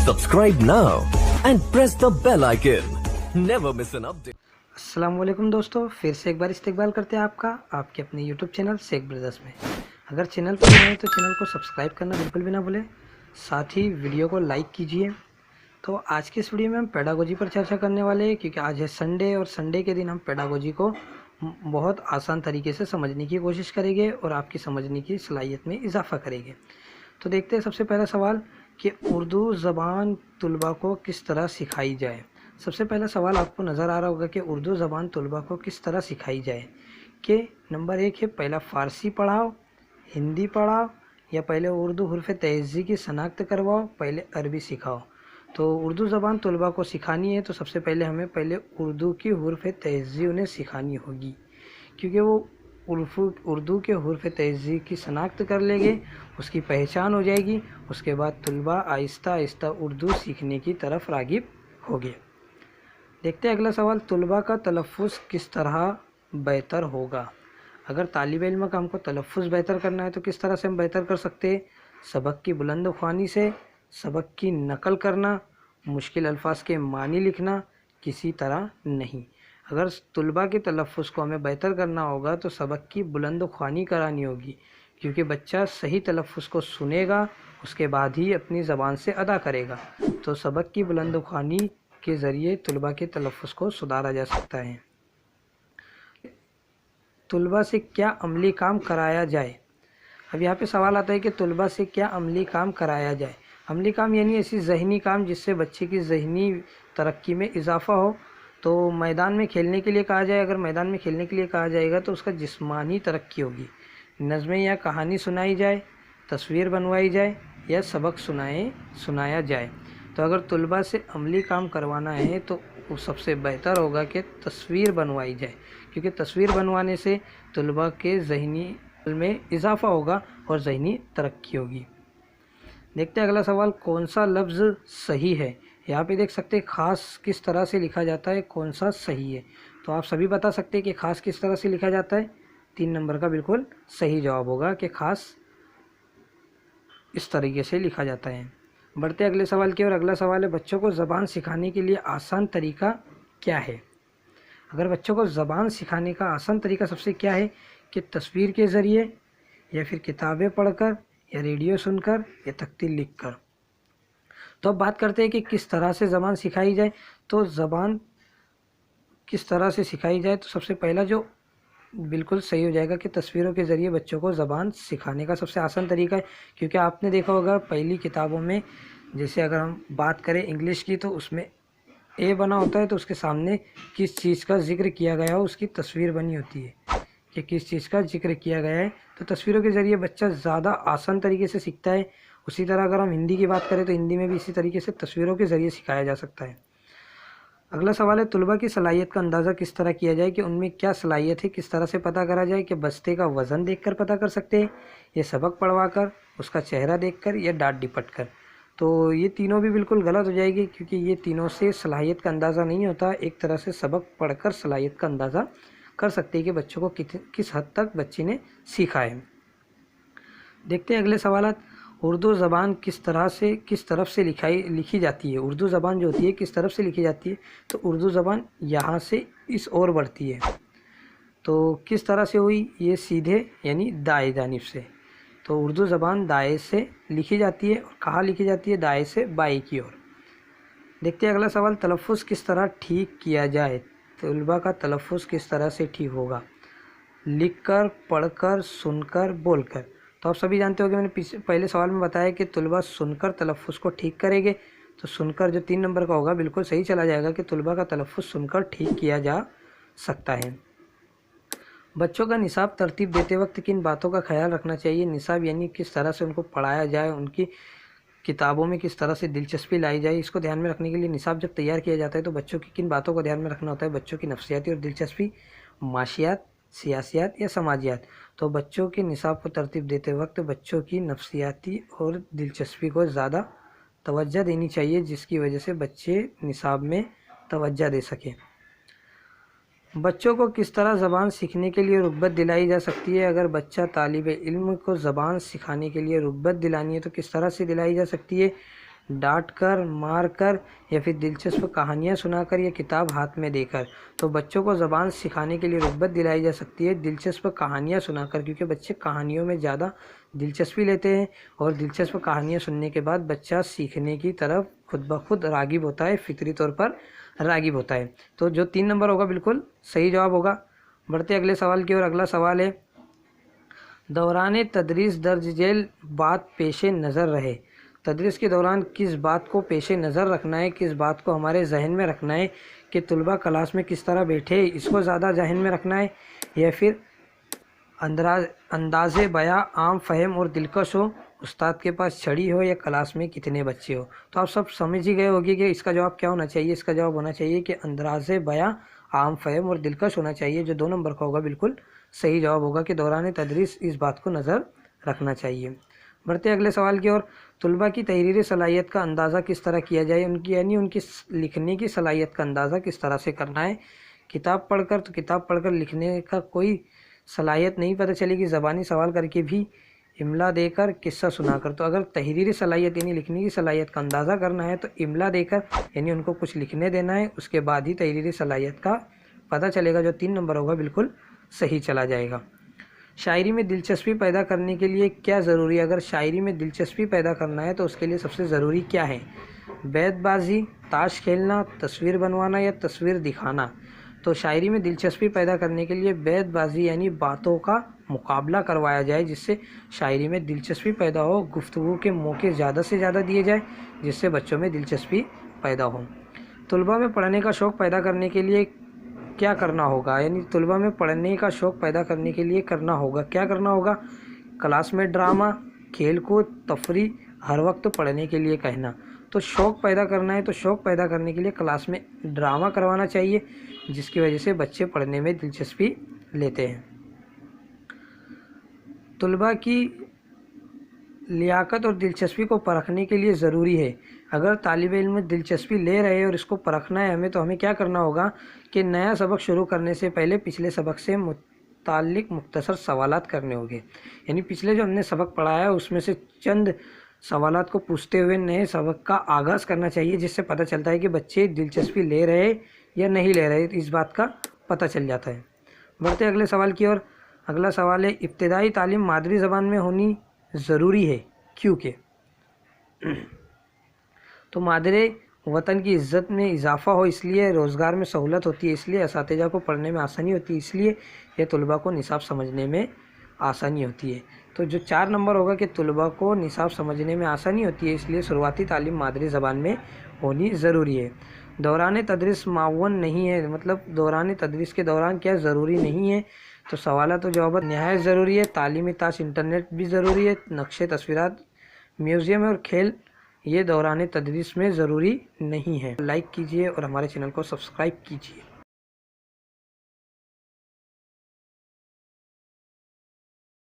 Subscribe now and press the bell icon. Never miss an update. अस्सलाम वालेकुम दोस्तों, फिर से एक बार इस्तकबाल करते हैं आपका आपके अपने यूट्यूब चैनल शेख ब्रदर्स में। अगर चैनल पर नए हैं तो चैनल को सब्सक्राइब करना बिल्कुल भी ना भूलें, साथ ही वीडियो को लाइक कीजिए। तो आज की इस वीडियो में हम पेडागोजी पर चर्चा करने वाले हैं, क्योंकि आज है संडे और संडे के दिन हम पेडागोजी को बहुत आसान तरीके से समझने की कोशिश करेंगे और आपकी समझने की सलाहियत में इजाफ़ा करेंगे। तो देखते हैं सबसे पहला सवाल कि उर्दू ज़बान तलबा को किस तरह सिखाई जाए। सबसे पहला सवाल आपको नज़र आ रहा होगा कि उर्दू ज़बान तलबा को किस तरह सिखाई जाए। कि नंबर 1 है, पहला फ़ारसी पढ़ाओ, हिंदी पढ़ाओ, या पहले उर्दू हुर्फ़ तहज़ी की शनाख्त करवाओ, पहले अरबी सिखाओ। तो उर्दू ज़बान तलबा को सिखानी है तो सबसे पहले हमें पहले उर्दू की हुर्फ़ तहज़ी उन्हें सिखानी होगी, क्योंकि वो उर्दू के हुर्फ़ तहज़ी की शनाख्त कर लेंगे, उसकी पहचान हो जाएगी। उसके बाद तलबा आहिस्ता आहिस्ता उर्दू सीखने की तरफ राग़िब होंगे। देखते हैं अगला सवाल, तलबा का तलफ़्फ़ुज़ किस तरह बेहतर होगा। अगर तालिब इल्म का हमको तलफ़्फ़ुज़ बेहतर करना है तो किस तरह से हम बेहतर कर सकते हैं। सबक की बुलंद ख्वानी से, सबक की नकल करना, मुश्किल अल्फाज के मानी लिखना, किसी तरह नहीं। अगर तलबा के तलफ़्फ़ुज़ को हमें बेहतर करना होगा तो सबक की बुलंद ख्वानी करानी होगी, क्योंकि बच्चा सही तलफ़्फ़ुज़ को सुनेगा, उसके बाद ही अपनी ज़बान से अदा करेगा। तो सबक की बुलंद ख्वानी के ज़रिए तलबा के तलफ़्फ़ुज़ को सुधारा जा सकता है। तलबा से क्या अमली काम कराया जाए। अब यहाँ पे सवाल आता है कि तलबा से क्या अमली काम कराया जाए। अमली काम यानी ऐसी ज़हनी काम जिससे बच्चे की ज़हनी तरक्की में इजाफ़ा हो। तो मैदान में खेलने के लिए कहा जाए, अगर मैदान में खेलने के लिए कहा जाएगा तो उसका जिस्मानी तरक्की होगी। नज़में या कहानी सुनाई जाए, तस्वीर बनवाई जाए, या सबक सुनाया जाए। तो अगर तलबा से अमली काम करवाना है तो वो सबसे बेहतर होगा कि तस्वीर बनवाई जाए, क्योंकि तस्वीर बनवाने से तलबा के ज़हनी में इजाफ़ा होगा और ज़हनी तरक्की होगी। देखते हैं अगला सवाल, कौन सा लफ्ज़ सही है। यहाँ पे देख सकते हैं ख़ास किस तरह से लिखा जाता है, कौन सा सही है। तो आप सभी बता सकते हैं कि ख़ास किस तरह से लिखा जाता है। 3 नंबर का बिल्कुल सही जवाब होगा कि ख़ास इस तरीके से लिखा जाता है। बढ़ते अगले सवाल की ओर। अगला सवाल है, बच्चों को ज़बान सिखाने के लिए आसान तरीका क्या है। अगर बच्चों को ज़बान सिखाने का आसान तरीका सबसे क्या है कि तस्वीर के ज़रिए, या फिर किताबें पढ़कर, या रेडियो सुनकर, या तख्ती लिखकर। तो अब बात करते हैं कि किस तरह से ज़बान सिखाई जाए। तो ज़बान किस तरह से सिखाई जाए, तो सबसे पहला जो बिल्कुल सही हो जाएगा कि तस्वीरों के ज़रिए बच्चों को ज़बान सिखाने का सबसे आसान तरीका है। क्योंकि आपने देखा होगा पहली किताबों में, जैसे अगर हम बात करें इंग्लिश की, तो उसमें ए बना होता है तो उसके सामने किस चीज़ का जिक्र किया गया हो उसकी तस्वीर बनी होती है कि किस चीज़ का जिक्र किया गया है। तो तस्वीरों के ज़रिए बच्चा ज़्यादा आसान तरीके से सीखता है। उसी तरह अगर हम हिंदी की बात करें तो हिंदी में भी इसी तरीके से तस्वीरों के ज़रिए सिखाया जा सकता है। अगला सवाल है, तलबा की सलाहियत का अंदाज़ा किस तरह किया जाए, कि उनमें क्या सलाहियत है, किस तरह से पता करा जाए। कि बस्ते का वज़न देखकर पता कर सकते हैं, ये सबक पढ़वा कर, उसका चेहरा देखकर, या डांट डिपट कर। तो ये तीनों भी बिल्कुल गलत हो जाएगी, क्योंकि ये तीनों से सलाहियत का अंदाज़ा नहीं होता। एक तरह से सबक पढ़कर सलाहियत का अंदाज़ा कर सकते हैं कि बच्चों को किस हद तक बच्चे ने सीखा है। देखते हैं अगले सवालात। उर्दू ज़बान किस तरफ से लिखी जाती है। उर्दू ज़बान जो होती है किस तरफ से लिखी जाती है। तो उर्दू ज़बान यहाँ से इस ओर बढ़ती है। तो किस तरह से हुई, ये सीधे यानी दाएं जानिब से। तो उर्दू ज़बान दाएं से लिखी जाती है। और कहाँ लिखी जाती है, दाएं से बाएं की ओर। देखते हैं अगला सवाल, तलफ़्फ़ुज़ किस तरह ठीक किया जाए। तलबा का तलफ़्फ़ुज़ किस तरह से ठीक होगा। लिख कर, पढ़ कर, सुन कर, बोल कर। तो आप सभी जानते हो कि मैंने पहले सवाल में बताया कि तलबा सुनकर तलफ़्फ़ुज़ को ठीक करेंगे। तो सुनकर जो 3 नंबर का होगा बिल्कुल सही चला जाएगा कि तलबा का तलफ़्फ़ुज़ सुनकर ठीक किया जा सकता है। बच्चों का निसाब तरतीब देते वक्त किन बातों का ख्याल रखना चाहिए। निसाब यानी किस तरह से उनको पढ़ाया जाए, उनकी किताबों में किस तरह से दिलचस्पी लाई जाए। इसको ध्यान में रखने के लिए निसाब जब तैयार किया जाता है तो बच्चों की किन बातों को ध्यान में रखना होता है। बच्चों की नफ्सियाती और दिलचस्पी, माशियात, सियासियात, या समाजियात। तो बच्चों के निसाब को तरतीब देते वक्त बच्चों की नफ्सियाती और दिलचस्पी को ज़्यादा तवज्जो देनी चाहिए, जिसकी वजह से बच्चे निसाब में तवज्जो दे सकें। बच्चों को किस तरह ज़बान सीखने के लिए रुग़बत दिलाई जा सकती है। अगर बच्चा तालिब इल्म को ज़बान सिखाने के लिए रुग़बत दिलानी है तो किस तरह से दिलाई जा सकती है। ڈانٹ کر، مار کر یا پھر دلچسپ کہانیاں سنا کر یا کتاب ہاتھ میں دے کر۔ تو بچوں کو زبان سکھانے کے لیے رغبت دلائی جا سکتی ہے دلچسپ کہانیاں سنا کر، کیونکہ بچے کہانیوں میں زیادہ دلچسپی لیتے ہیں اور دلچسپ کہانیاں سننے کے بعد بچہ سیکھنے کی طرف خود بخود راغب ہوتا ہے، فطری طور پر راغب ہوتا ہے۔ تو جو 3 نمبر ہوگا بالکل صحیح جواب ہوگا۔ بڑھتے اگلے سوال کی اور۔ اگلا سوال ہے دوران تدریس درج ذیل بات پیش نظر رہے۔ تدریس کے دوران کس بات کو پیش نظر رکھنا ہے، کس بات کو ہمارے ذہن میں رکھنا ہے کہ طلباء کلاس میں کس طرح بیٹھے، اس کو زیادہ ذہن میں رکھنا ہے، یا پھر انداز بیاں عام فہم اور دلکش ہو، استاد کے پاس چھڑی ہو، یا کلاس میں کتنے بچے ہو۔ تو آپ سب سمجھ ہی گئے ہوگی کہ اس کا جواب کیا ہونا چاہیے۔ اس کا جواب ہونا چاہیے کہ انداز بیاں عام فہم اور دلکش ہونا چاہیے، جو 2 نمبر کا ہوگا بالکل صحیح جواب ہوگا کہ دوران تدریس اس بات کو نظر رکھنا چاہیے۔ بڑھتے اگلے سوال کی اور۔ طلباء کی تحریری صلاحیت کا اندازہ کس طرح کیا جائے، ان کی لکھنے کی صلاحیت کا اندازہ کس طرح سے کرنا ہے۔ کتاب پڑھ کر لکھنے کا کوئی صلاحیت نہیں پتہ چلے گی، زبانی سوال کر کے بھی، املا دے کر، قصہ سنا کر۔ تو اگر تحریری صلاحیت یعنی لکھنے کی صلاحیت کا اندازہ کرنا ہے تو املا دے کر، یعنی ان کو کچھ لکھنے دینا ہے، اس کے بعد ہی تحریری صلاحیت کا پتہ چلے گا، جو 3 نمبر ہوگا بالکل صحیح چلا جائے گا۔ شاعری میں دلچسپی پیدا کرنے کے لیے کیا ضروری ہے؟ اگر شاعری میں دلچسپی پیدا کرنا ہے تو اس کے لیے سب سے ضروری کیا ہے؟ بیت بازی، تاش کھیلنا، تصویر بنوانا یا تصویر دکھانا۔ تو شاعری میں دلچسپی پیدا کرنے کے لیے بیت بازی یعنی باتوں کا مقابلہ کروایا جائے، جس سے شاعری میں دلچسپی پیدا ہو، گفتگو کے موقع زیادہ سے زیادہ دیے جائے، جس سے بچوں میں دلچسپی پیدا ہو۔ طلباء میں پڑھنے کا شوق پیدا کرنے کے لیے کیا کرنا ہوگا؟ یعنی طلباء میں پڑھنے کا شوق پیدا کرنے کے لیے کیا کرنا ہوگا؟ کلاس میں ڈرامہ، کھیل کود، تفریح، ہر وقت پڑھنے کے لیے کہنا۔ تو شوق پیدا کرنا ہے تو شوق پیدا کرنے کے لیے کلاس میں ڈرامہ کروانا چاہیے، جس کی وجہ سے بچے پڑھنے میں دلچسپی لیتے ہیں۔ طلباء کی لیاقت اور دلچسپی کو پرکھنے کے لیے ضروری ہے۔ اگر طالب علم دلچسپی لے رہے اور اس کو پرکھنا ہے تو ہمیں کیا کرنا ہوگا کہ نیا سبق شروع کرنے سے پہلے پچھلے سبق سے متعلق مختصر سوالات کرنے ہوں گے۔ یعنی پچھلے جو ہم نے سبق پڑھا ہے اس میں سے چند سوالات کو پوچھتے ہوئے نئے سبق کا آغاز کرنا چاہیے، جس سے پتہ چلتا ہے کہ بچے دلچسپی لے رہے یا نہیں لے رہے، اس بات کا پتہ چل جاتا ہے۔ بڑھتے اگلے سوال کی اور۔ اگلا سوال ہے ابتدائی تعلیم مادری زبان میں ہونی ضروری ہے، کیونکہ تو مادری وطن کی عزت میں اضافہ ہو، اس لیے روزگار میں سہولت ہوتی ہے، اس لیے اساتذہ کو پڑھنے میں آسانی ہوتی ہے، اس لیے یہ طلباء کو نصاب سمجھنے میں آسانی ہوتی ہے۔ تو جو 4 نمبر ہوگا کہ طلباء کو نصاب سمجھنے میں آسانی ہوتی ہے، اس لیے شروعاتی تعلیم مادری زبان میں ہونی ضروری ہے۔ دوران تدریس معاون نہیں ہے، مطلب دوران تدریس کے دوران کیا ضروری نہیں ہے؟ تو سوالات و جوابات نہایت ضروری ہے۔ تعلیمی تاش انٹرنیٹ بھی ضروری ہے۔ نقشے، تصویرات، میوزیم اور کھیل یہ دوران تدریس میں ضروری نہیں ہے۔ لائک کیجیے اور ہمارے چینل کو سبسکرائب کیجیے۔